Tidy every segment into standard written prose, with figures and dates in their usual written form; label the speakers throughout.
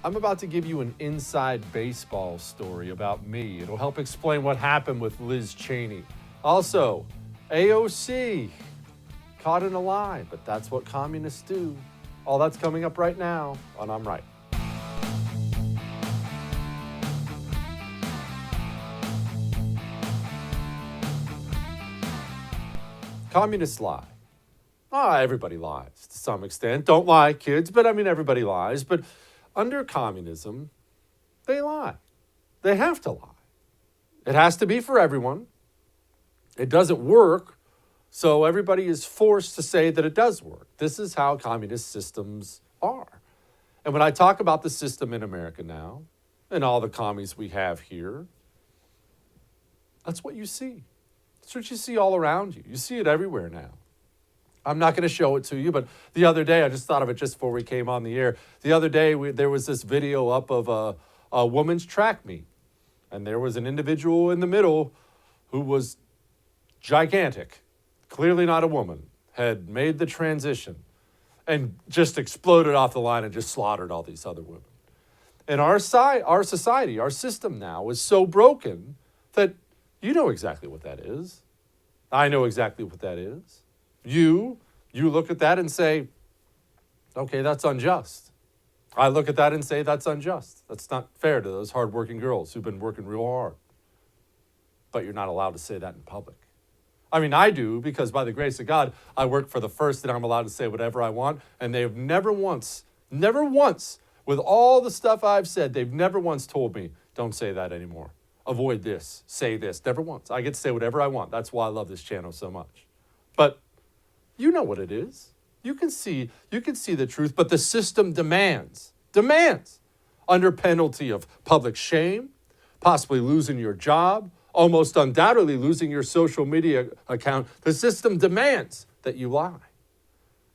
Speaker 1: I'm about to give you an inside baseball story about me. It'll help explain what happened with Liz Cheney. Also, AOC, caught in a lie, but that's what communists do. All that's coming up right now on I'm Right. Communists lie. Everybody lies to some extent. Don't lie, kids, but everybody lies. But under communism, they lie. They have to lie. It has to be for everyone. It doesn't work, so everybody is forced to say that it does work. This is how communist systems are. And when I talk about the system in America now, and all the commies we have here, that's what you see. That's what you see all around you. You see it everywhere now. I'm not going to show it to you, but the other day, I just thought of it just before we came on the air. The other day, there was this video up of a woman's track meet. And there was an individual in the middle who was gigantic, clearly not a woman, had made the transition and just exploded off the line and just slaughtered all these other women. And our society, our system now is so broken that you know exactly what that is. I know exactly what that is. You look at that and say, okay, that's unjust. I look at that and say, that's unjust. That's not fair to those hardworking girls who've been working real hard. But you're not allowed to say that in public. I do, because by the grace of God, I work for the First and I'm allowed to say whatever I want. And they've never once, with all the stuff I've said, they've never once told me, don't say that anymore. Avoid this, say this, never once. I get to say whatever I want. That's why I love this channel so much. But you know what it is. You can see the truth, but the system demands, under penalty of public shame, possibly losing your job, almost undoubtedly losing your social media account. The system demands that you lie.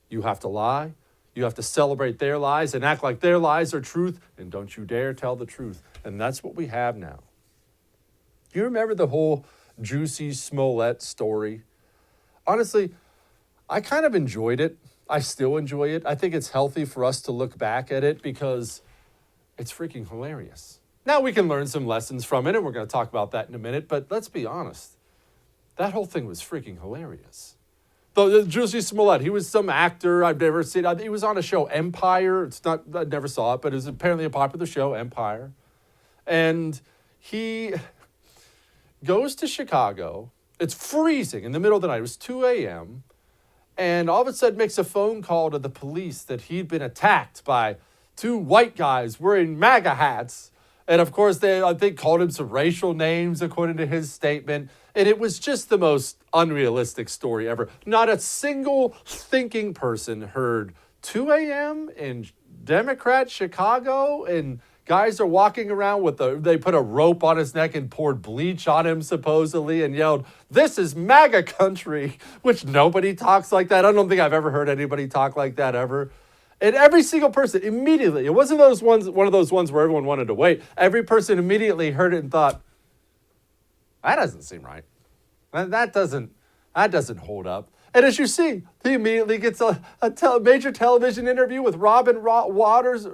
Speaker 1: You have to lie. You have to celebrate their lies and act like their lies are truth, and don't you dare tell the truth. And that's what we have now. Do you remember the whole Jussie Smollett story? Honestly, I kind of enjoyed it. I still enjoy it. I think it's healthy for us to look back at it because it's freaking hilarious. Now we can learn some lessons from it, and we're going to talk about that in a minute, but let's be honest. That whole thing was freaking hilarious. The Jussie Smollett, he was some actor I've never seen. He was on a show, Empire. I never saw it, but it was apparently a popular show, Empire. And he goes to Chicago. It's freezing in the middle of the night. It was 2 a.m., and all of a sudden makes a phone call to the police that he'd been attacked by two white guys wearing MAGA hats. And of course, they, I think, called him some racial names, according to his statement. And it was just the most unrealistic story ever. Not a single thinking person heard 2 a.m. in Democrat Chicago, and guys are walking around they put a rope on his neck and poured bleach on him, supposedly, and yelled, "This is MAGA country," which nobody talks like that. I don't think I've ever heard anybody talk like that ever. And every single person immediately, it wasn't one of those ones where everyone wanted to wait. Every person immediately heard it and thought, that doesn't seem right. That doesn't hold up. And as you see, he immediately gets a major television interview with Robin Roberts.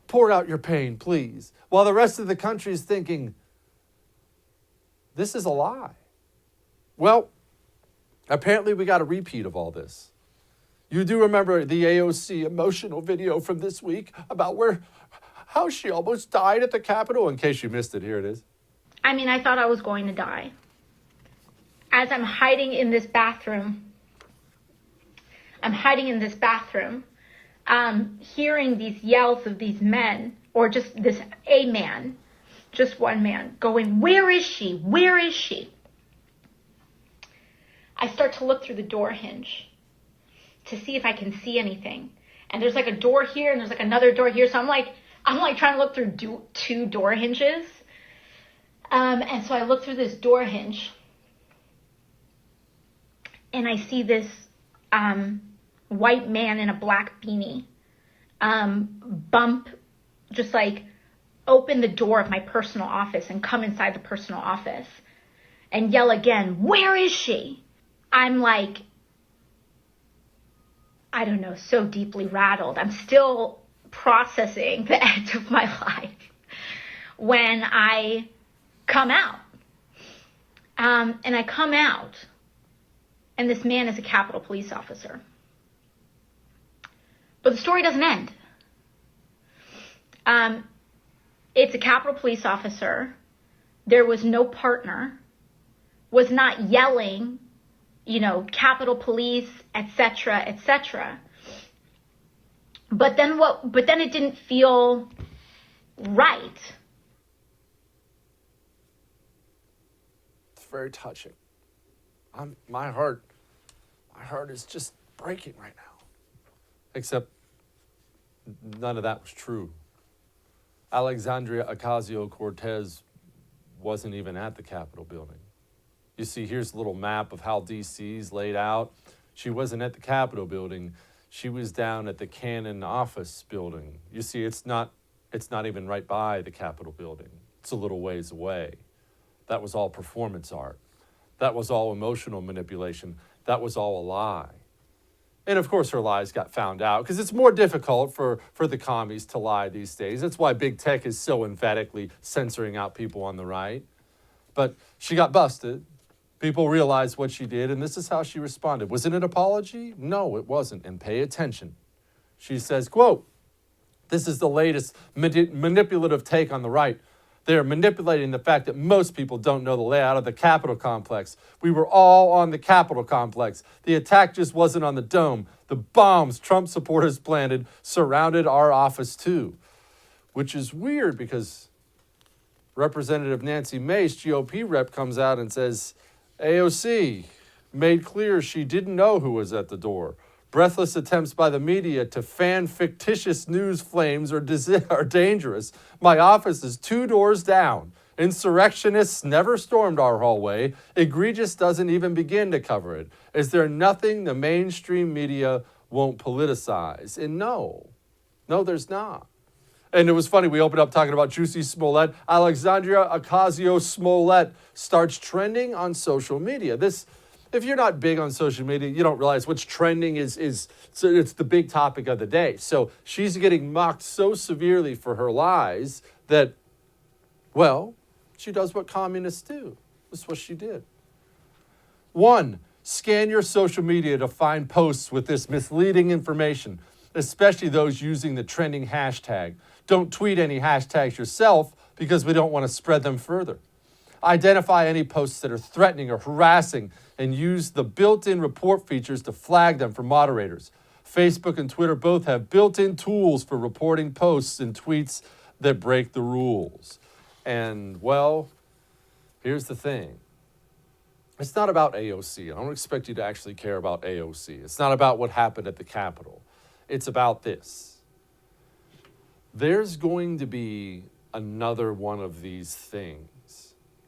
Speaker 1: Pour out your pain, please. While the rest of the country is thinking, this is a lie. Well, apparently we got a repeat of all this. You do remember the AOC emotional video from this week about how she almost died at the Capitol? In case you missed it, here it is.
Speaker 2: I thought I was going to die. As I'm hiding in this bathroom, hearing these yells of these men, or just just one man, going, "Where is she? Where is she?" I start to look through the door hinge to see if I can see anything. And there's like a door here, and there's like another door here. So I'm like trying to look through two door hinges. And so I look through this door hinge, and I see this white man in a black beanie open the door of my personal office and come inside the personal office and yell again, "Where is she?" I'm so deeply rattled. I'm still processing the end of my life when I come out. And I come out, and this man is a Capitol Police officer. But the story doesn't end. It's a Capitol Police officer. There was no partner, was not yelling, Capitol Police, etc., etc. But then it didn't feel right.
Speaker 1: It's very touching. My heart is just breaking right now. Except none of that was true. Alexandria Ocasio-Cortez wasn't even at the Capitol building. You see, here's a little map of how DC's laid out. She wasn't at the Capitol building. She was down at the Cannon office building. You see, it's not even right by the Capitol building. It's a little ways away. That was all performance art. That was all emotional manipulation. That was all a lie. And of course her lies got found out because it's more difficult for the commies to lie these days. That's why big tech is so emphatically censoring out people on the right. But she got busted. People realized what she did, and this is how she responded. Was it an apology? No, it wasn't. And pay attention. She says, quote, "This is the latest manipulative take on the right. They are manipulating the fact that most people don't know the layout of the Capitol complex. We were all on the Capitol complex. The attack just wasn't on the dome. The bombs Trump supporters planted surrounded our office too." Which is weird because Representative Nancy Mace, GOP rep, comes out and says, AOC made clear she didn't know who was at the door. Breathless attempts by the media to fan fictitious news flames are dangerous. My office is 2 doors down. Insurrectionists never stormed our hallway. Egregious doesn't even begin to cover it. Is there nothing the mainstream media won't politicize? And no, there's not. And it was funny, we opened up talking about Jussie Smollett. Alexandria Ocasio-Smollett starts trending on social media. If you're not big on social media, you don't realize what's trending so it's the big topic of the day. So she's getting mocked so severely for her lies that, well, she does what communists do. That's what she did. 1, scan your social media to find posts with this misleading information, especially those using the trending hashtag. Don't tweet any hashtags yourself because we don't want to spread them further. Identify any posts that are threatening or harassing and use the built-in report features to flag them for moderators. Facebook and Twitter both have built-in tools for reporting posts and tweets that break the rules. And, well, here's the thing. It's not about AOC. I don't expect you to actually care about AOC. It's not about what happened at the Capitol. It's about this. There's going to be another one of these things.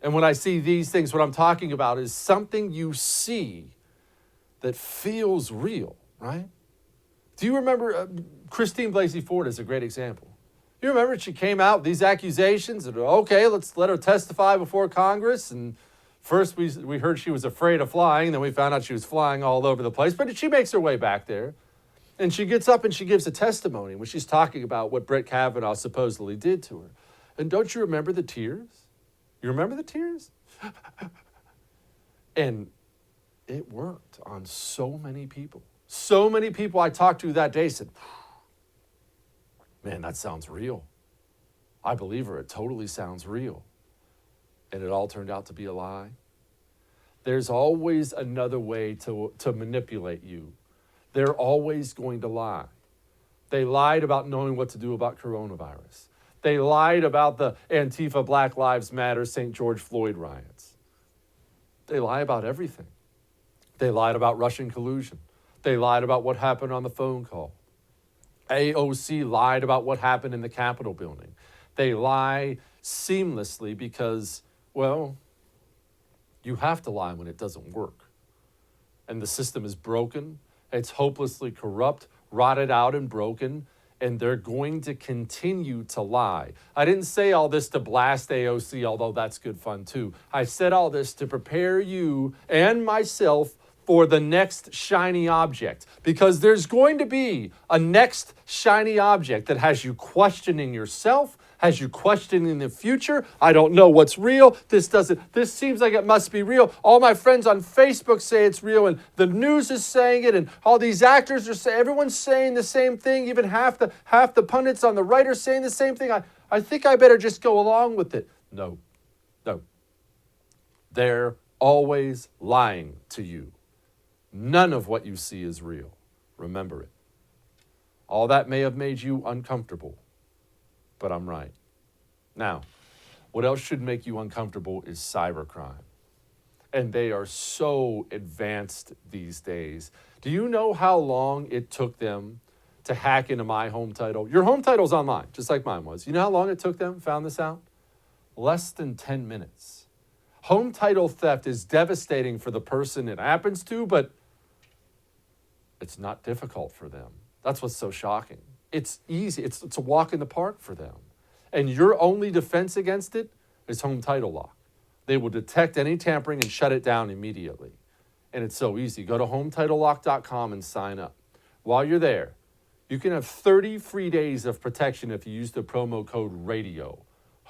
Speaker 1: And when I see these things, what I'm talking about is something you see that feels real, right? Do you remember Christine Blasey Ford is a great example. You remember she came out with these accusations and, okay, let's let her testify before Congress. And first we heard she was afraid of flying. Then we found out she was flying all over the place. But she makes her way back there. And she gets up and she gives a testimony when she's talking about what Brett Kavanaugh supposedly did to her. And don't you remember the tears? You remember the tears? And it worked on so many people. So many people I talked to that day said, man, that sounds real. I believe her. It totally sounds real. And it all turned out to be a lie. There's always another way to manipulate you. They're always going to lie. They lied about knowing what to do about coronavirus. They lied about the Antifa, Black Lives Matter, St. George Floyd riots. They lie about everything. They lied about Russian collusion. They lied about what happened on the phone call. AOC lied about what happened in the Capitol building. They lie seamlessly because, well, you have to lie when it doesn't work. And the system is broken. It's hopelessly corrupt, rotted out and broken, and they're going to continue to lie. I didn't say all this to blast AOC, although that's good fun too. I said all this to prepare you and myself for the next shiny object, because there's going to be a next shiny object that has you questioning yourself, has you questioning the future. I don't know what's real. This seems like it must be real. All my friends on Facebook say it's real, and the news is saying it, and all these actors are saying, everyone's saying the same thing. Even half the pundits on the right are saying the same thing. I think I better just go along with it. No. They're always lying to you. None of what you see is real. Remember it. All that may have made you uncomfortable, but I'm right. Now, what else should make you uncomfortable is cybercrime. And they are so advanced these days. Do you know how long it took them to hack into my home title? Your home title's online, just like mine was. You know how long it took them? Found this out? Less than 10 minutes. Home title theft is devastating for the person it happens to, but it's not difficult for them. That's what's so shocking. It's easy. It's a walk in the park for them. And your only defense against it is home title lock. They will detect any tampering and shut it down immediately. And it's so easy. Go to HometitleLock.com and sign up. While you're there, you can have 30 free days of protection if you use the promo code RADIO.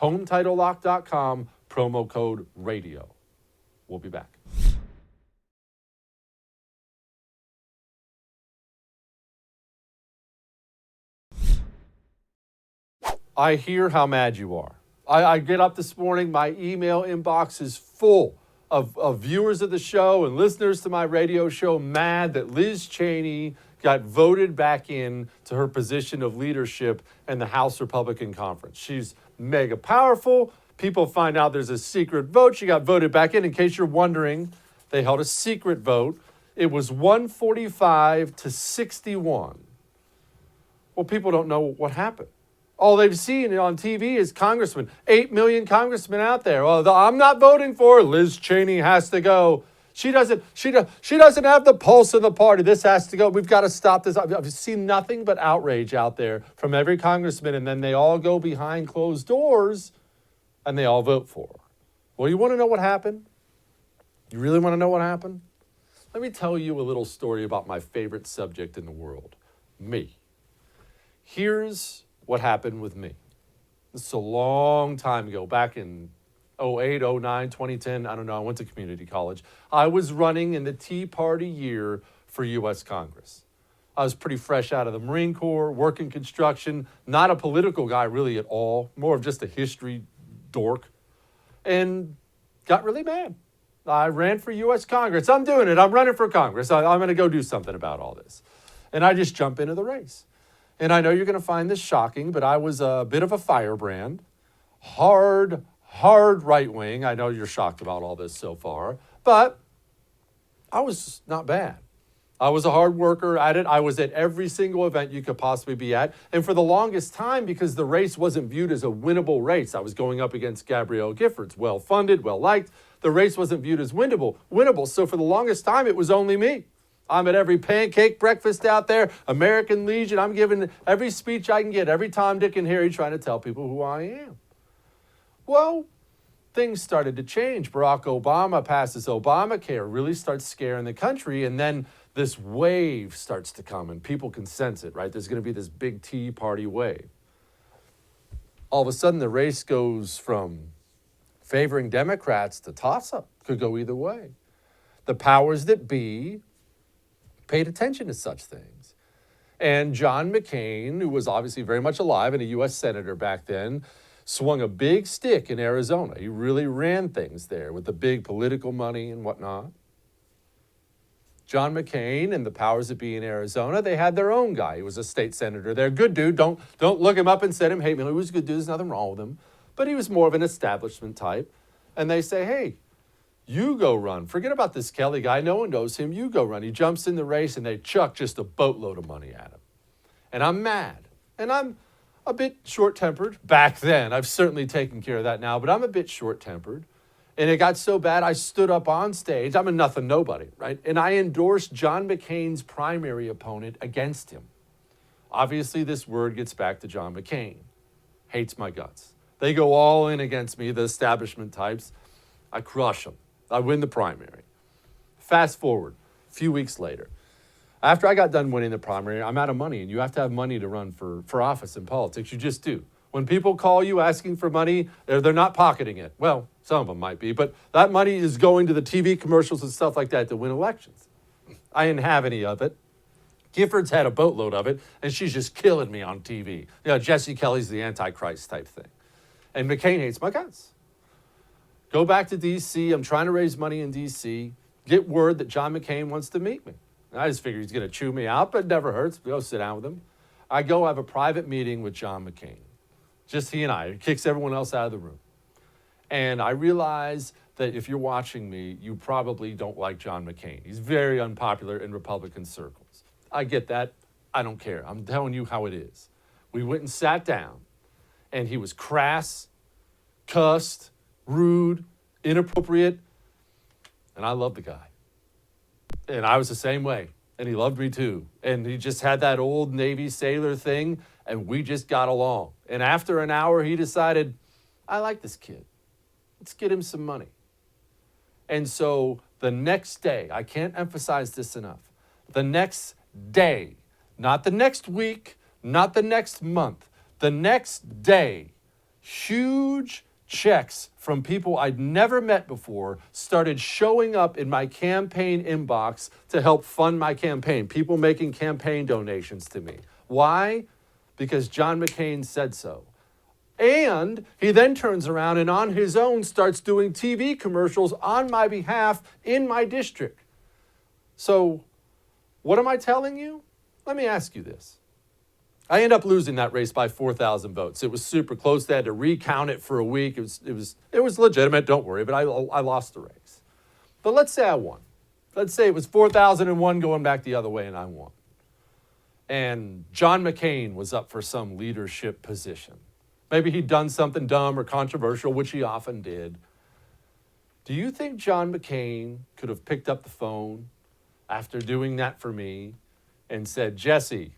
Speaker 1: HometitleLock.com, promo code RADIO. We'll be back. I hear how mad you are. I get up this morning, my email inbox is full of viewers of the show and listeners to my radio show mad that Liz Cheney got voted back in to her position of leadership in the House Republican Conference. She's mega powerful. People find out there's a secret vote. She got voted back in. In case you're wondering, they held a secret vote. It was 145 to 61. Well, people don't know what happened. All they've seen on TV is congressmen, 8 million congressmen out there. Oh, I'm not voting for her. Liz Cheney has to go. She doesn't have the pulse of the party. This has to go. We've got to stop this. I've seen nothing but outrage out there from every congressman, and then they all go behind closed doors and they all vote for her. Well, you want to know what happened? You really want to know what happened? Let me tell you a little story about my favorite subject in the world, me. Here's what happened with me. This is a long time ago, back in 08, 09, 2010, I don't know, I went to community college. I was running in the Tea Party year for U.S. Congress. I was pretty fresh out of the Marine Corps, working construction, not a political guy really at all, more of just a history dork, and got really mad. I ran for U.S. Congress. I'm doing it. I'm running for Congress. I'm going to go do something about all this. And I just jump into the race. And I know you're going to find this shocking, but I was a bit of a firebrand, hard right-wing. I know you're shocked about all this so far, but I was not bad. I was a hard worker at it. I was at every single event you could possibly be at. And for the longest time, because the race wasn't viewed as a winnable race, I was going up against Gabrielle Giffords, well-funded, well-liked. The race wasn't viewed as winnable. So for the longest time, it was only me. I'm at every pancake breakfast out there, American Legion. I'm giving every speech I can get, every Tom, Dick, and Harry, trying to tell people who I am. Well, things started to change. Barack Obama passes Obamacare, really starts scaring the country, and then this wave starts to come, and people can sense it, right? There's going to be this big Tea Party wave. All of a sudden, the race goes from favoring Democrats to toss-up. Could go either way. The powers that be paid attention to such things. And John McCain, who was obviously very much alive and a U.S. Senator back then, swung a big stick in Arizona. He really ran things there with the big political money and whatnot. John McCain and the powers that be in Arizona, they had their own guy. He was a state senator there. Good dude. Don't look him up and send him hate mail. He was a good dude. There's nothing wrong with him. But he was more of an establishment type. And they say, hey, you go run. Forget about this Kelly guy. No one knows him. You go run. He jumps in the race, and they chuck just a boatload of money at him. And I'm mad. And I'm a bit short-tempered back then. I've certainly taken care of that now, but I'm a bit short-tempered. And it got so bad, I stood up on stage. I'm a nothing nobody, right? And I endorsed John McCain's primary opponent against him. Obviously, this word gets back to John McCain. Hates my guts. They go all in against me, the establishment types. I crush them. I win the primary. Fast forward, few weeks later. After I got done winning the primary, I'm out of money, and you have to have money to run for office in politics. You just do. When people call you asking for money, they're not pocketing it. Well, some of them might be, but that money is going to the TV commercials and stuff like that to win elections. I didn't have any of it. Gifford's had a boatload of it, and she's just killing me on TV. You know, Jesse Kelly's the Antichrist type thing. And McCain hates my guts. Go back to D.C. I'm trying to raise money in D.C. Get word that John McCain wants to meet me. I just figured he's going to chew me out, but it never hurts. Go sit down with him. I go have a private meeting with John McCain. Just he and I. It kicks everyone else out of the room. And I realize that if you're watching me, you probably don't like John McCain. He's very unpopular in Republican circles. I get that. I don't care. I'm telling you how it is. We went and sat down, and he was crass, cussed, rude, inappropriate, and I love the guy. And I was the same way, and he loved me too. And he just had that old Navy sailor thing, and we just got along. And after an hour, he decided, I like this kid. Let's get him some money. And so the next day, I can't emphasize this enough, the next day, not the next week, not the next month, the next day, huge checks from people I'd never met before started showing up in my campaign inbox to help fund my campaign. People making campaign donations to me. Why? Because John McCain said so. And he then turns around and on his own starts doing TV commercials on my behalf in my district. So what am I telling you? Let me ask you this. I ended up losing that race by 4,000 votes. It was super close. They had to recount it for a week. It was legitimate, don't worry, but I lost the race. But let's say I won. Let's say it was 4,001 going back the other way and I won. And John McCain was up for some leadership position. Maybe he'd done something dumb or controversial, which he often did. Do you think John McCain could have picked up the phone after doing that for me and said, Jesse,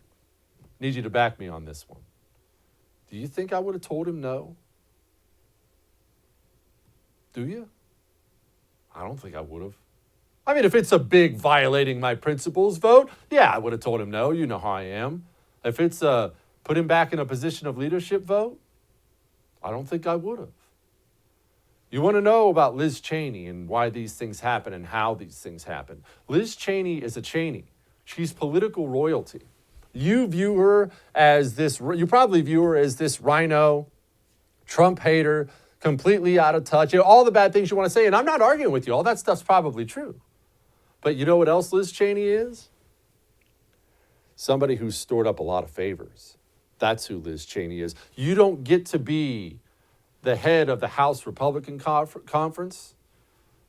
Speaker 1: need you to back me on this one? Do you think I would have told him no? Do you? I don't think I would have. I mean, if it's a big violating my principles vote, yeah, I would have told him no. You know how I am. If it's a put him back in a position of leadership vote, I don't think I would have. You want to know about Liz Cheney and why these things happen and how these things happen. Liz Cheney is a Cheney. She's political royalty. You view her as this, you probably view her as this rhino, Trump hater, completely out of touch, all the bad things you want to say. And I'm not arguing with you. All that stuff's probably true. But you know what else Liz Cheney is? Somebody who's stored up a lot of favors. That's who Liz Cheney is. You don't get to be the head of the House Republican Conference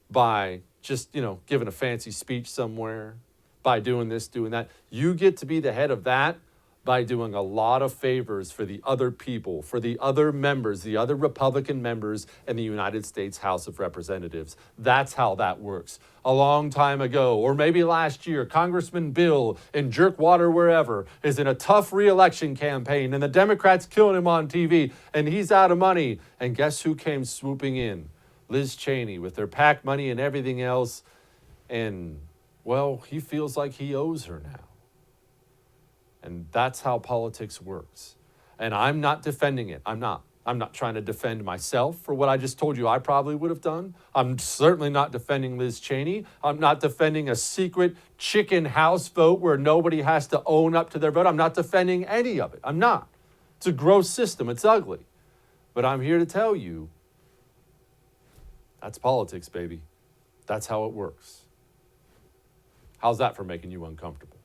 Speaker 1: by just, giving a fancy speech somewhere, by doing this, doing that. You get to be the head of that by doing a lot of favors for the other people, for the other members, the other Republican members in the United States House of Representatives. That's how that works. A long time ago, or maybe last year, Congressman Bill in Jerkwater, wherever, is in a tough re-election campaign, and the Democrats killing him on TV, and he's out of money. And guess who came swooping in? Liz Cheney with their PAC money and everything else. And, well, he feels like he owes her now. And that's how politics works. And I'm not defending it. I'm not trying to defend myself for what I just told you I probably would have done. I'm certainly not defending Liz Cheney. I'm not defending a secret chicken house vote where nobody has to own up to their vote. I'm not defending any of it. I'm not. It's a gross system. It's ugly. But I'm here to tell you, that's politics, baby. That's how it works. How's that for making you uncomfortable?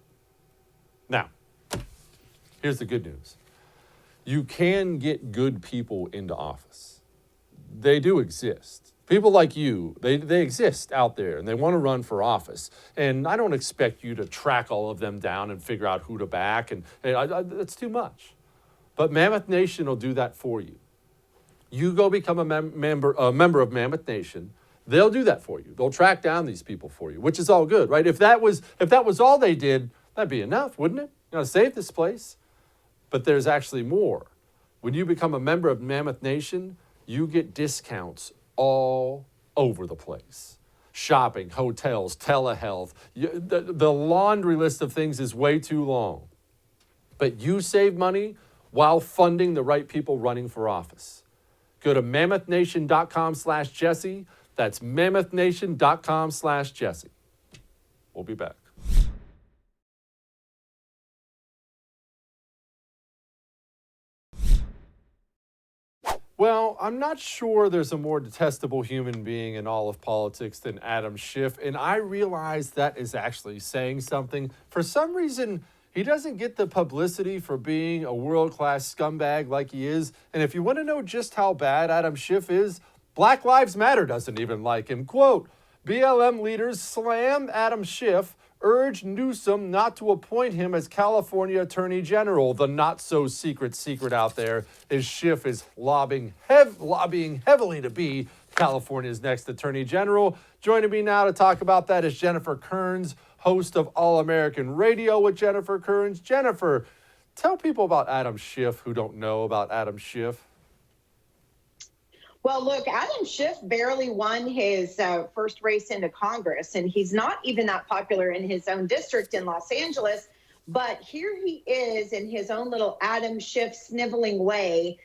Speaker 1: Now, here's the good news. You can get good people into office. They do exist. People like you, they exist out there and they want to run for office. And I don't expect you to track all of them down and figure out who to back. And that's too much. But Mammoth Nation will do that for you. You go become a member of Mammoth Nation. They'll do that for you. They'll track down these people for you, which is all good, right? If that was all they did, that'd be enough, wouldn't it? Save this place. But there's actually more. When you become a member of Mammoth Nation, you get discounts all over the place. shopping, hotels, telehealth. The laundry list of things is way too long. But you save money while funding the right people running for office. Go to mammothnation.com/Jussie. That's mammothnation.com/Jussie. We'll be back. Well, I'm not sure there's a more detestable human being in all of politics than Adam Schiff, and I realize that is actually saying something. For some reason, he doesn't get the publicity for being a world-class scumbag like he is, and if you want to know just how bad Adam Schiff is, Black Lives Matter doesn't even like him. Quote, BLM leaders slam Adam Schiff, urge Newsom not to appoint him as California Attorney General. The not-so-secret secret out there is Schiff is lobbying heavily to be California's next Attorney General. Joining me now to talk about that is Jennifer Kearns, host of All American Radio with Jennifer Kearns. Jennifer, tell people about Adam Schiff who don't know about Adam Schiff.
Speaker 3: Well, look, Adam Schiff barely won his first race into Congress, and he's not even that popular in his own district in Los Angeles. But here he is in his own little Adam Schiff sniveling way,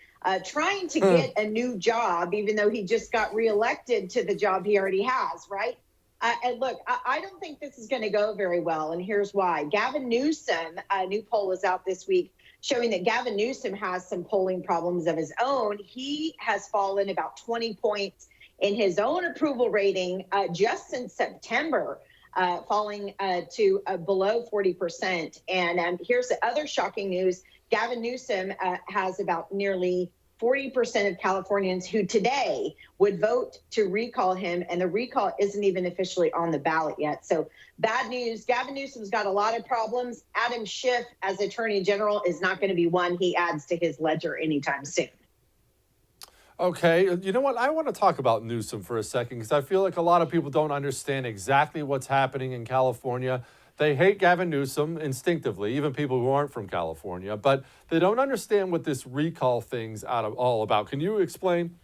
Speaker 3: trying to get a new job, even though he just got reelected to the job he already has, right? And look, I don't think this is going to go very well, and here's why. Gavin Newsom, a new poll was out this week, showing that Gavin Newsom has some polling problems of his own. He has fallen about 20 points in his own approval rating just since September, falling to below 40%. And here's the other shocking news. Gavin Newsom has about nearly 40% of Californians who today would vote to recall him, and the recall isn't even officially on the ballot yet. So bad news. Gavin Newsom's got a lot of problems. Adam Schiff as Attorney General is not going to be one he adds to his ledger anytime soon.
Speaker 1: Okay, you know what? I want to talk about Newsom for a second because I feel like a lot of people don't understand exactly what's happening in California. They hate Gavin Newsom instinctively, even people who aren't from California, but they don't understand what this recall thing's all about. Can you explain?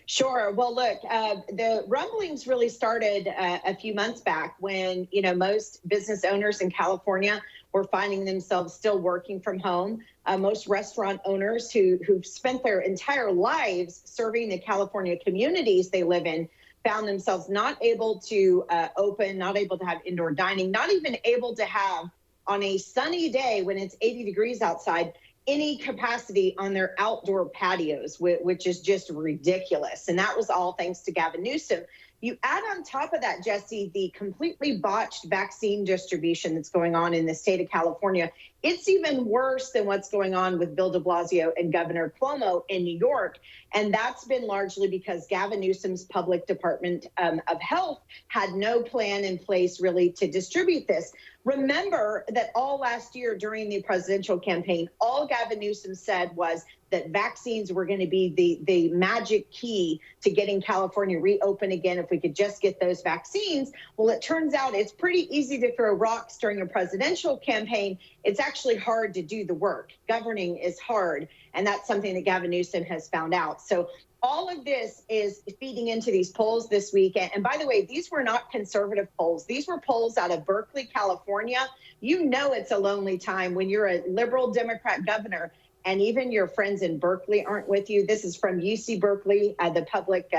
Speaker 3: Sure. Well, look, the rumblings really started a few months back when, most business owners in California were finding themselves still working from home. Most restaurant owners who've spent their entire lives serving the California communities they live in found themselves not able to open, not able to have indoor dining, not even able to have, on a sunny day when it's 80 degrees outside, any capacity on their outdoor patios, which is just ridiculous. And that was all thanks to Gavin Newsom. You add on top of that, Jussie, the completely botched vaccine distribution that's going on in the state of California. It's even worse than what's going on with Bill de Blasio and Governor Cuomo in New York. And that's been largely because Gavin Newsom's public Department of Health had no plan in place really to distribute this. Remember that all last year during the presidential campaign, all Gavin Newsom said was that vaccines were going to be the magic key to getting California reopened again if we could just get those vaccines. Well, it turns out it's pretty easy to throw rocks during a presidential campaign. It's actually hard to do the work. Governing is hard, and that's something that Gavin Newsom has found out. So all of this is feeding into these polls this week. And by the way, these were not conservative polls. These were polls out of Berkeley, California. You know it's a lonely time when you're a liberal Democrat governor and even your friends in Berkeley aren't with you. This is from UC Berkeley, the public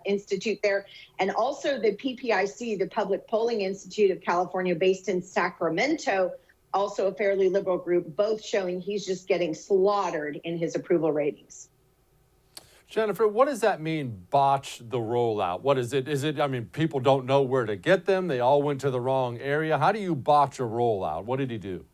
Speaker 3: institute there, and also the PPIC, the Public Polling Institute of California, based in Sacramento, also a fairly liberal group, both showing he's just getting slaughtered in his approval ratings.
Speaker 1: Jennifer, what does that mean, botch the rollout? What is it, people don't know where to get them. They all went to the wrong area. How do you botch a rollout? What did he do?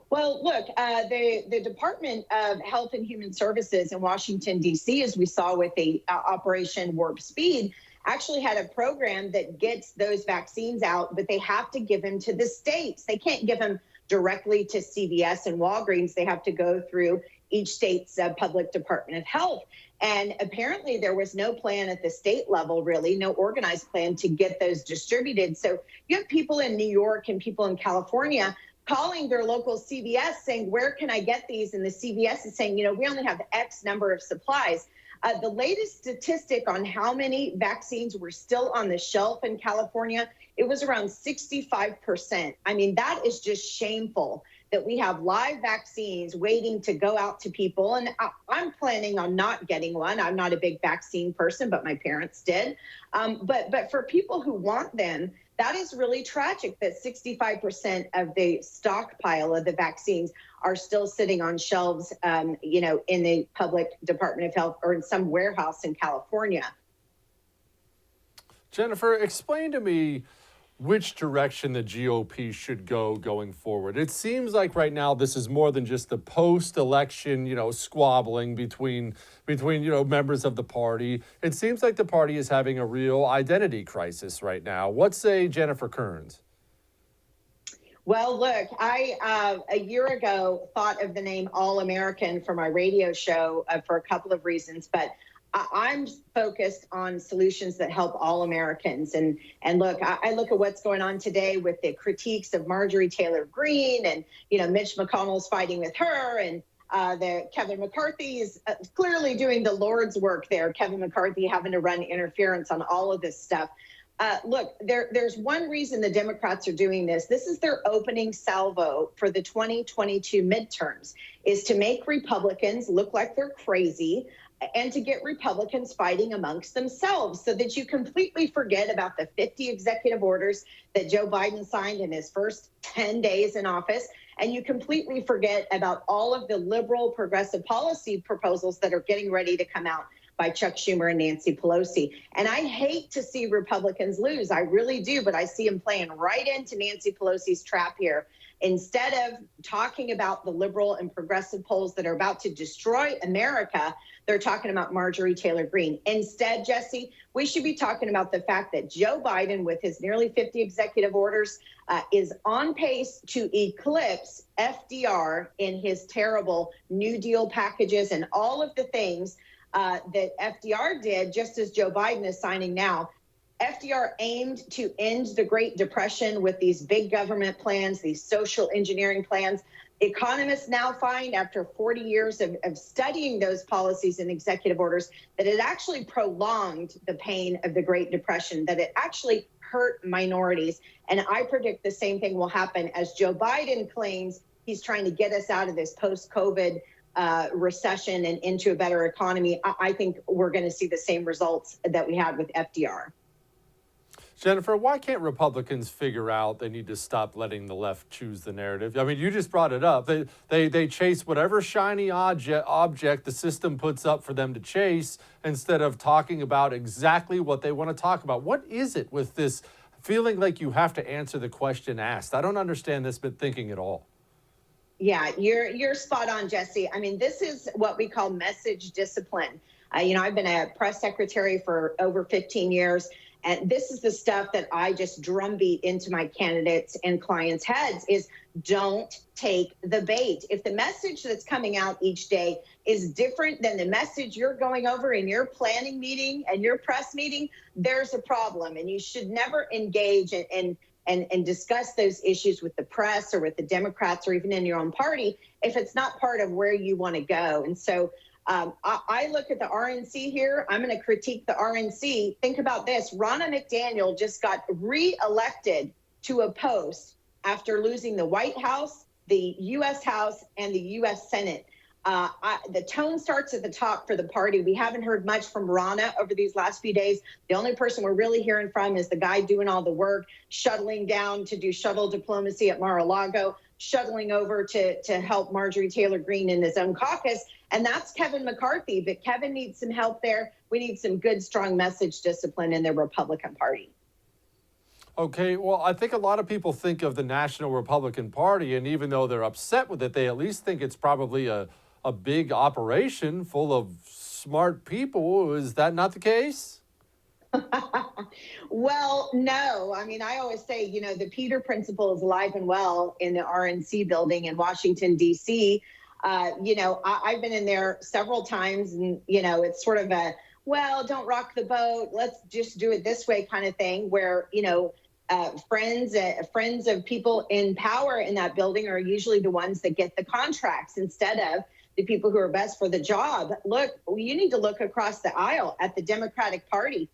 Speaker 3: Well, look, the Department of Health and Human Services in Washington, D.C., as we saw with the Operation Warp Speed, actually had a program that gets those vaccines out, but they have to give them to the states. They can't give them directly to CVS and Walgreens. They have to go through each state's public Department of Health. And apparently there was no plan at the state level, really, no organized plan to get those distributed. So you have people in New York and people in California calling their local CVS saying, where can I get these? And the CVS is saying, we only have X number of supplies. The latest statistic on how many vaccines were still on the shelf in California, it was around 65%. I mean, that is just shameful that we have live vaccines waiting to go out to people. And I'm planning on not getting one. I'm not a big vaccine person, but my parents did. But for people who want them, that is really tragic that 65% of the stockpile of the vaccines are still sitting on shelves, in the public Department of Health or in some warehouse in California.
Speaker 1: Jennifer, explain to me which direction the GOP should go going forward. It seems like right now this is more than just the post-election, squabbling between members of the party. It seems like the party is having a real identity crisis right now. What say Jennifer Kearns?
Speaker 3: Well, look, I a year ago thought of the name All American for my radio show for a couple of reasons, but I'm focused on solutions that help all Americans. And look, I look at what's going on today with the critiques of Marjorie Taylor Greene, and Mitch McConnell's fighting with her, and the Kevin McCarthy is clearly doing the Lord's work there. Kevin McCarthy having to run interference on all of this stuff. Look, there's one reason the Democrats are doing this. This is their opening salvo for the 2022 midterms, is to make Republicans look like they're crazy and to get Republicans fighting amongst themselves so that you completely forget about the 50 executive orders that Joe Biden signed in his first 10 days in office. And you completely forget about all of the liberal progressive policy proposals that are getting ready to come out by Chuck Schumer and Nancy Pelosi. And I hate to see Republicans lose. I really do. But I see them playing right into Nancy Pelosi's trap here. Instead of talking about the liberal and progressive polls that are about to destroy America, they're talking about Marjorie Taylor Greene. Instead, Jussie, we should be talking about the fact that Joe Biden, with his nearly 50 executive orders, is on pace to eclipse FDR in his terrible New Deal packages and all of the things that FDR did, just as Joe Biden is signing now. FDR aimed to end the Great Depression with these big government plans, these social engineering plans. Economists now find, after 40 years of studying those policies and executive orders, that it actually prolonged the pain of the Great Depression, that it actually hurt minorities. And I predict the same thing will happen as Joe Biden claims he's trying to get us out of this post-COVID recession and into a better economy. I think we're going to see the same results that we had with FDR.
Speaker 1: Jennifer, why can't Republicans figure out they need to stop letting the left choose the narrative? I mean, you just brought it up. They chase whatever shiny object the system puts up for them to chase instead of talking about exactly what they want to talk about. What is it with this feeling like you have to answer the question asked? I don't understand this thinking at all.
Speaker 3: Yeah, you're spot on, Jussie. I mean, this is what we call message discipline. I've been a press secretary for over 15 years. And this is the stuff that I just drumbeat into my candidates and clients' heads is don't take the bait. If the message that's coming out each day is different than the message you're going over in your planning meeting and your press meeting, there's a problem. And you should never engage and discuss those issues with the press or with the Democrats or even in your own party if it's not part of where you want to go. And so I look at the RNC here. I'm going to critique the RNC. Think about this. Ronna McDaniel just got reelected to a post after losing the White House, the U.S. House, and the U.S. Senate. The tone starts at the top for the party. We haven't heard much from Ronna over these last few days. The only person we're really hearing from is the guy doing all the work, shuttling down to do shuttle diplomacy at Mar-a-Lago, shuttling over to help Marjorie Taylor Greene in his own caucus. And that's Kevin McCarthy. But Kevin needs some help there. We need some good, strong message discipline in the Republican Party.
Speaker 1: Okay, well, I think a lot of people think of the National Republican Party, and even though they're upset with it, they at least think it's probably a big operation full of smart people. Is that not the case?
Speaker 3: Well, no. I mean, I always say, the Peter Principle is alive and well in the RNC building in Washington, D.C. I've been in there several times, and, it's sort of a, well, don't rock the boat, let's just do it this way kind of thing where, friends of people in power in that building are usually the ones that get the contracts instead of the people who are best for the job. Look, you need to look across the aisle at the Democratic Party.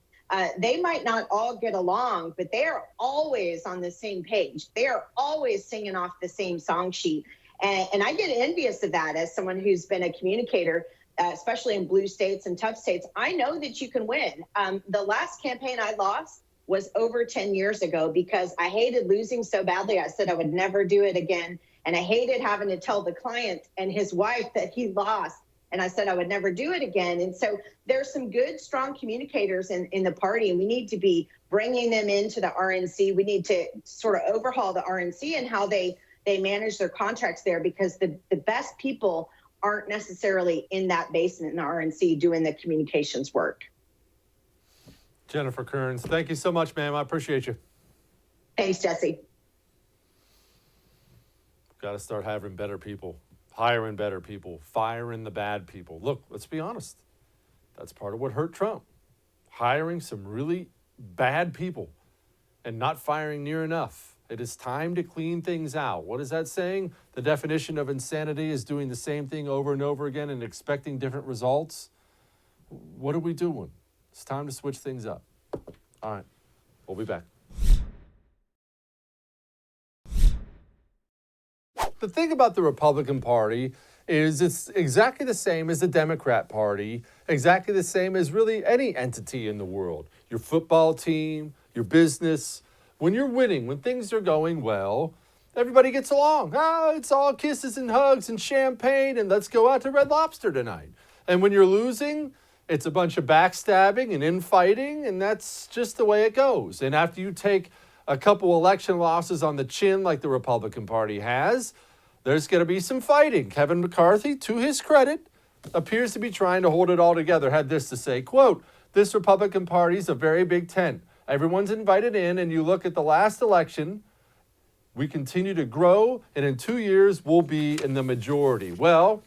Speaker 3: They might not all get along, but they are always on the same page. They are always singing off the same song sheet. And I get envious of that as someone who's been a communicator, especially in blue states and tough states. I know that you can win. The last campaign I lost was over 10 years ago because I hated losing so badly. I said I would never do it again. And I hated having to tell the client and his wife that he lost. And I said I would never do it again. And so there's some good, strong communicators in the party, and we need to be bringing them into the RNC. We need to sort of overhaul the RNC and how they manage their contracts there, because the best people aren't necessarily in that basement in the RNC doing the communications work.
Speaker 1: Jennifer Kearns, thank you so much, ma'am. I appreciate you.
Speaker 3: Thanks, Jussie.
Speaker 1: Got to start having better people, hiring better people, firing the bad people. Look, let's be honest. That's part of what hurt Trump. Hiring some really bad people and not firing near enough. It is time to clean things out. What is that saying? The definition of insanity is doing the same thing over and over again and expecting different results. What are we doing? It's time to switch things up. All right, we'll be back. The thing about the Republican Party is it's exactly the same as the Democrat Party, exactly the same as really any entity in the world. Your football team, your business. When you're winning, when things are going well, everybody gets along. It's all kisses and hugs and champagne and let's go out to Red Lobster tonight. And when you're losing, it's a bunch of backstabbing and infighting, and that's just the way it goes. And after you take a couple election losses on the chin like the Republican Party has, there's going to be some fighting. Kevin McCarthy, to his credit, appears to be trying to hold it all together. Had this to say, quote, "This Republican Party is a very big tent. Everyone's invited in, and you look at the last election, we continue to grow, and in 2 years, we'll be in the majority." Well,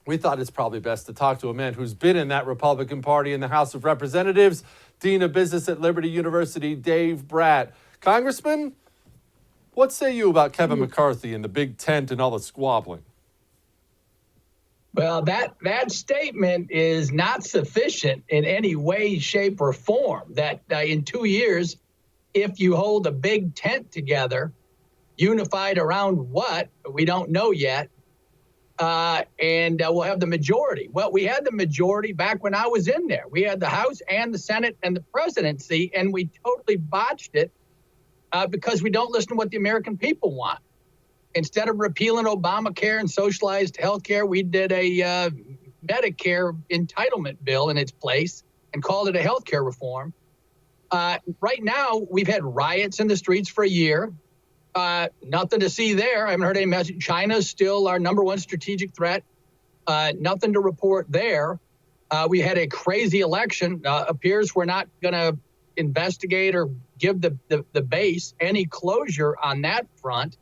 Speaker 1: we thought it's probably best to talk to a man who's been in that Republican Party in the House of Representatives, Dean of Business at Liberty University, Dave Bratt. Congressman, what say you about Kevin McCarthy and the big tent and all the squabbling?
Speaker 4: Well, that statement is not sufficient in any way, shape, or form. That in 2 years, if you hold a big tent together, unified around what, we don't know yet, and we'll have the majority. Well, we had the majority back when I was in there. We had the House and the Senate and the presidency, and we totally botched it because we don't listen to what the American people want. Instead of repealing Obamacare and socialized health care, we did a Medicare entitlement bill in its place and called it a health care reform. Right now, we've had riots in the streets for a year. Nothing to see there. I haven't heard any message. China's still our number one strategic threat. Nothing to report there. We had a crazy election. Appears we're not going to investigate or give the base any closure on that front.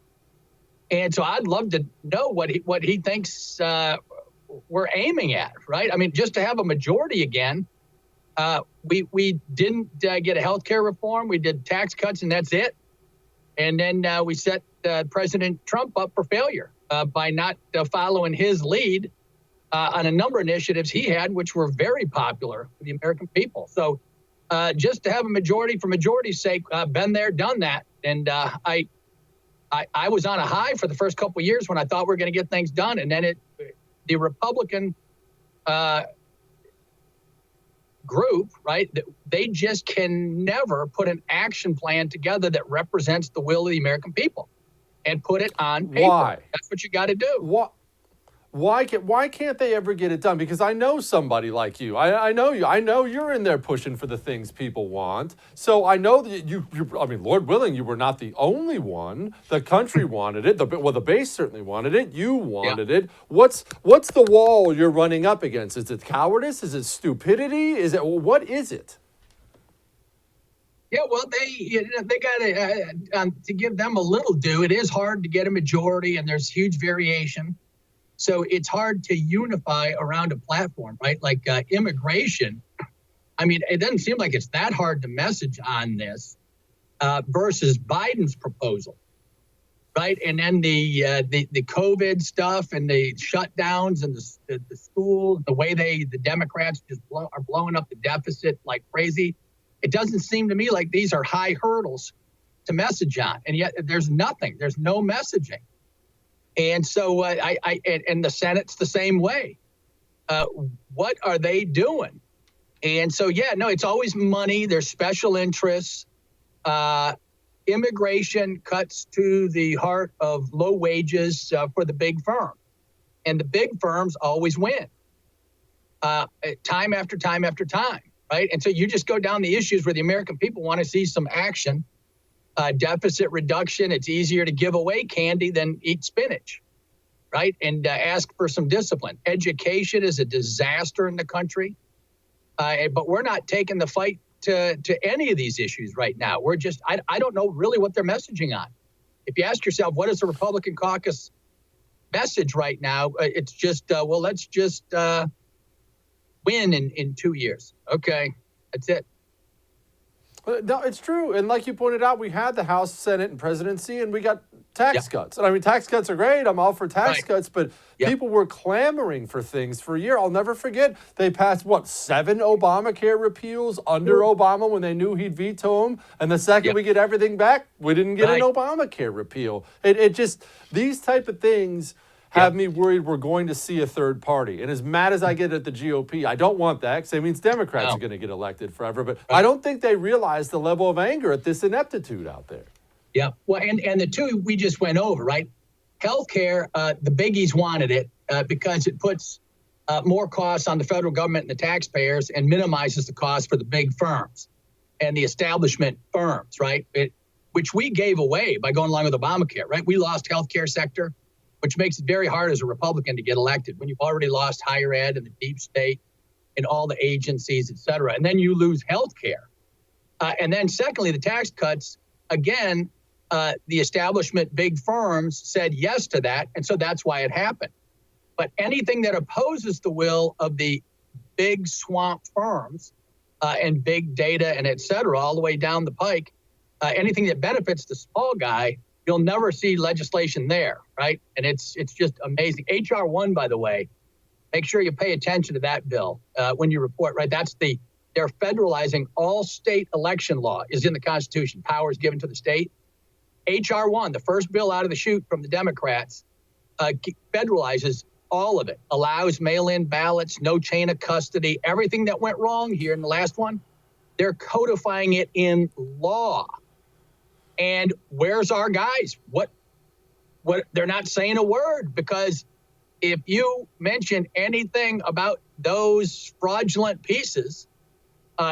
Speaker 4: And so I'd love to know what he thinks we're aiming at, right? I mean, just to have a majority again. We didn't get a health care reform. We did tax cuts, and that's it. And then we set President Trump up for failure by not following his lead on a number of initiatives he had, which were very popular with the American people. So just to have a majority for majority's sake, been there, done that. And I was on a high for the first couple of years when I thought we were going to get things done. And then the Republican group, right, they just can never put an action plan together that represents the will of the American people and put it on paper.
Speaker 1: Why?
Speaker 4: That's what you got to do.
Speaker 1: Why can't they ever get it done? Because I know somebody like you. I know you. I know you're in there pushing for the things people want. So I know that you I mean, Lord willing, you were not the only one. The country wanted it. The base certainly wanted it. You wanted it. What's the wall you're running up against? Is it cowardice? Is it stupidity? What is it?
Speaker 4: Yeah, well, they got to give them a little due. It is hard to get a majority, and there's huge variation. So it's hard to unify around a platform, right? Like immigration. I mean, it doesn't seem like it's that hard to message on this. versus Biden's proposal, right? And then the COVID stuff and the shutdowns and the schools, the way the Democrats just are blowing up the deficit like crazy. It doesn't seem to me like these are high hurdles to message on, and yet there's nothing. There's no messaging, and so and the Senate's the same way. What are they doing? And so it's always money. There's special interests. Immigration cuts to the heart of low wages for the big firm, and the big firms always win, time after time after time. Right. And so you just go down the issues where the American people want to see some action, deficit reduction. It's easier to give away candy than eat spinach. Right. And ask for some discipline. Education is a disaster in the country. But we're not taking the fight to any of these issues right now. We're just I don't know really what they're messaging on. If you ask yourself, what is the Republican caucus message right now? It's just, let's just win in 2 years. Okay, that's it.
Speaker 1: No, it's true. And like you pointed out, we had the House, Senate, and presidency, and we got tax cuts. And I mean, tax cuts are great. I'm all for tax cuts, but people were clamoring for things for a year. I'll never forget, they passed, 7 Obamacare repeals under Obama when they knew he'd veto them. And the second we get everything back, we didn't get an Obamacare repeal. It just, these type of things have me worried we're going to see a third party. And as mad as I get at the GOP, I don't want that because it means Democrats are going to get elected forever. But I don't think they realize the level of anger at this ineptitude out there.
Speaker 4: Yeah. Well, and the two we just went over, right? Healthcare, the biggies wanted it because it puts more costs on the federal government and the taxpayers and minimizes the cost for the big firms and the establishment firms, right? Which we gave away by going along with Obamacare, right? We lost healthcare sector, which makes it very hard as a Republican to get elected when you've already lost higher ed and the deep state and all the agencies, et cetera. And then you lose health care. And then secondly, the tax cuts, again, the establishment big firms said yes to that. And so that's why it happened. But anything that opposes the will of the big swamp firms and big data and et cetera, all the way down the pike, anything that benefits the small guy, you'll never see legislation there, right? And it's just amazing. H.R. 1, by the way, make sure you pay attention to that bill when you report, right? They're federalizing all state election law is in the Constitution, powers given to the state. H.R. 1, the first bill out of the chute from the Democrats, federalizes all of it, allows mail-in ballots, no chain of custody, everything that went wrong here in the last one, they're codifying it in law. And where's our guys? What they're not saying a word, because if you mention anything about those fraudulent pieces,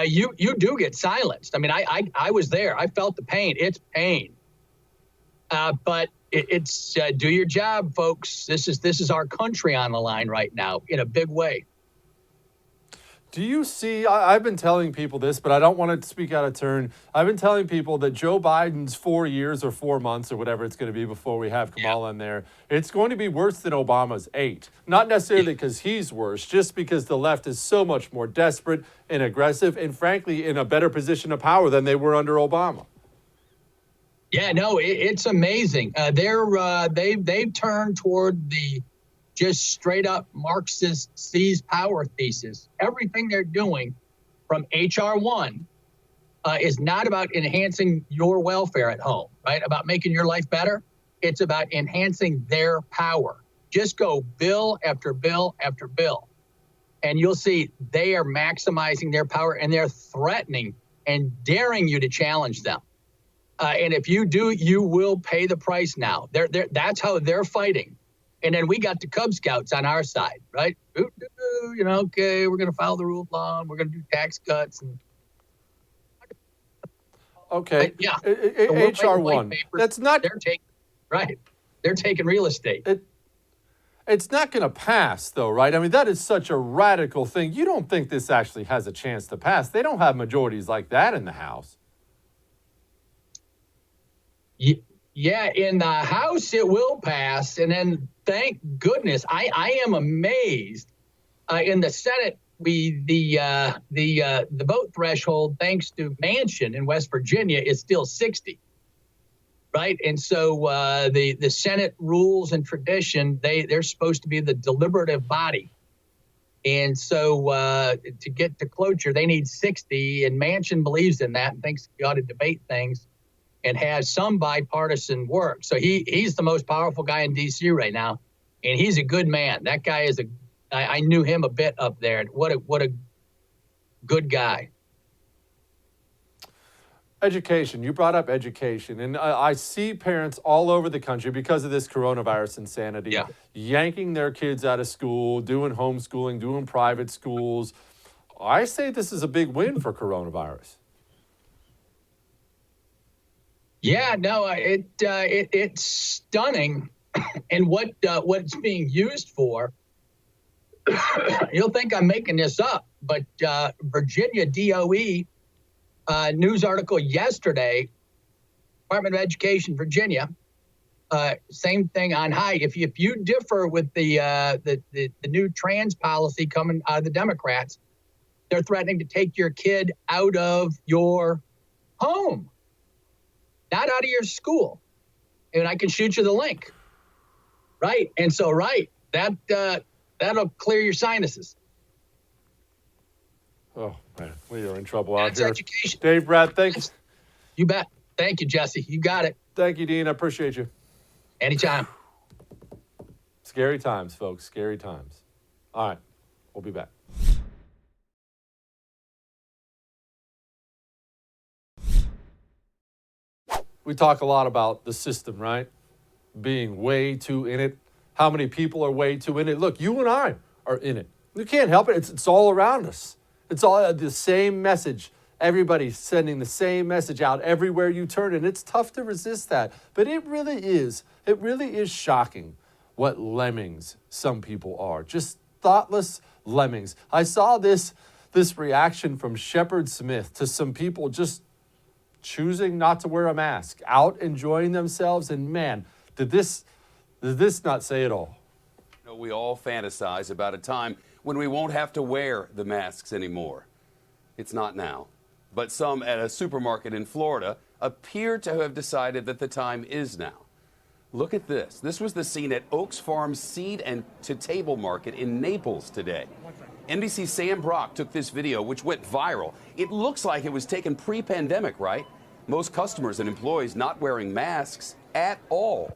Speaker 4: you do get silenced. I mean, I was there. I felt the pain. It's pain. But it's do your job, folks. This is our country on the line right now in a big way.
Speaker 1: Do you see, I've been telling people this, but I don't want to speak out of turn. I've been telling people that Joe Biden's 4 years or 4 months or whatever it's going to be before we have Kamala in there, it's going to be worse than Obama's 8. Not necessarily because he's worse, just because the left is so much more desperate and aggressive and frankly in a better position of power than they were under Obama.
Speaker 4: Yeah, no, it's amazing. They've turned toward the just straight up Marxist seize power thesis. Everything they're doing from H.R. 1 is not about enhancing your welfare at home, right? About making your life better. It's about enhancing their power. Just go bill after bill after bill. And you'll see they are maximizing their power and they're threatening and daring you to challenge them. And if you do, you will pay the price now. That's how they're fighting. And then we got the Cub Scouts on our side, right? Okay, we're going to follow the rule of law and we're going to do tax cuts. And
Speaker 1: okay, yeah. H.R. 1. That's not.
Speaker 4: They're taking real estate.
Speaker 1: It's not going to pass, though, right? I mean, that is such a radical thing. You don't think this actually has a chance to pass? They don't have majorities like that in the House.
Speaker 4: Yeah, in the House it will pass, and then thank goodness. I am amazed in the Senate. the vote threshold, thanks to Manchin in West Virginia, is still 60. Right. And so the Senate rules and tradition, they're supposed to be the deliberative body. And so to get to cloture, they need 60. And Manchin believes in that and thinks he ought to debate things and has some bipartisan work. So he's the most powerful guy in D.C. right now. And he's a good man. That guy is I knew him a bit up there. What a good guy.
Speaker 1: Education. You brought up education. And I see parents all over the country because of this coronavirus insanity, yanking their kids out of school, doing homeschooling, doing private schools. I say this is a big win for coronavirus.
Speaker 4: Yeah, no, it's stunning. And what it's being used for, you'll think I'm making this up, but Virginia DOE news article yesterday, Department of Education, Virginia, same thing on high. If you differ with the new trans policy coming out of the Democrats, they're threatening to take your kid out of your home, not out of your school. And I can shoot you the link. Right. And so, that'll clear your sinuses.
Speaker 1: Oh, man, we are in trouble out
Speaker 4: That's
Speaker 1: here.
Speaker 4: education.
Speaker 1: Dave, Brad, thanks.
Speaker 4: You bet. Thank you, Jussie. You got it.
Speaker 1: Thank you, Dean. I appreciate you.
Speaker 4: Anytime.
Speaker 1: Scary times, folks. Scary times. All right. We'll be back. We talk a lot about the system, right? Being way too in it. How many people are way too in it? Look, you and I are in it. You can't help it. It's all around us. It's all the same message. Everybody's sending the same message out everywhere you turn, and it's tough to resist that. But it really is shocking what lemmings some people are. Just thoughtless lemmings. I saw this reaction from Shepard Smith to some people just choosing not to wear a mask, out enjoying themselves, and man, did this not say it all?
Speaker 5: We all fantasize about a time when we won't have to wear the masks anymore. It's not now. But some at a supermarket in Florida appear to have decided that the time is now. Look at this. This was the scene at Oaks Farm Seed and to Table Market in Naples today. NBC's Sam Brock took this video, which went viral. It looks like it was taken pre-pandemic, right? Most customers and employees not wearing masks at all.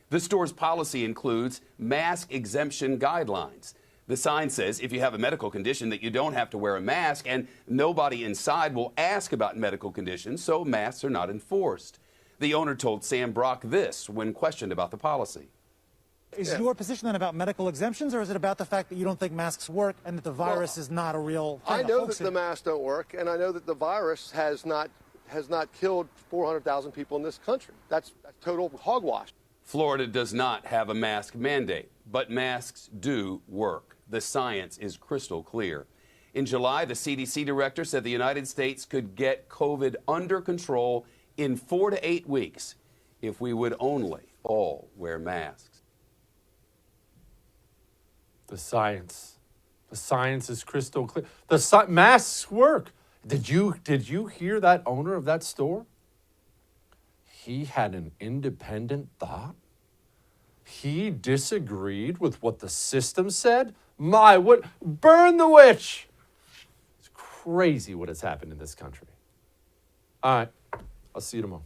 Speaker 5: The store's policy includes mask exemption guidelines. The sign says if you have a medical condition that you don't have to wear a mask, and nobody inside will ask about medical conditions, so masks are not enforced. The owner told Sam Brock this when questioned about the policy.
Speaker 6: Is your position then about medical exemptions, or is it about the fact that you don't think masks work and that the virus is not a real thing?
Speaker 7: I know that the masks don't work, and I know that the virus has not killed 400,000 people in this country. That's total hogwash.
Speaker 5: Florida does not have a mask mandate, but masks do work. The science is crystal clear. In July, the CDC director said the United States could get COVID under control in 4 to 8 weeks if we would only all wear masks.
Speaker 1: The science is crystal clear. Masks work. Did you hear that owner of that store? He had an independent thought. He disagreed with what the system said. Burn the witch. It's crazy what has happened in this country. All right, I'll see you tomorrow.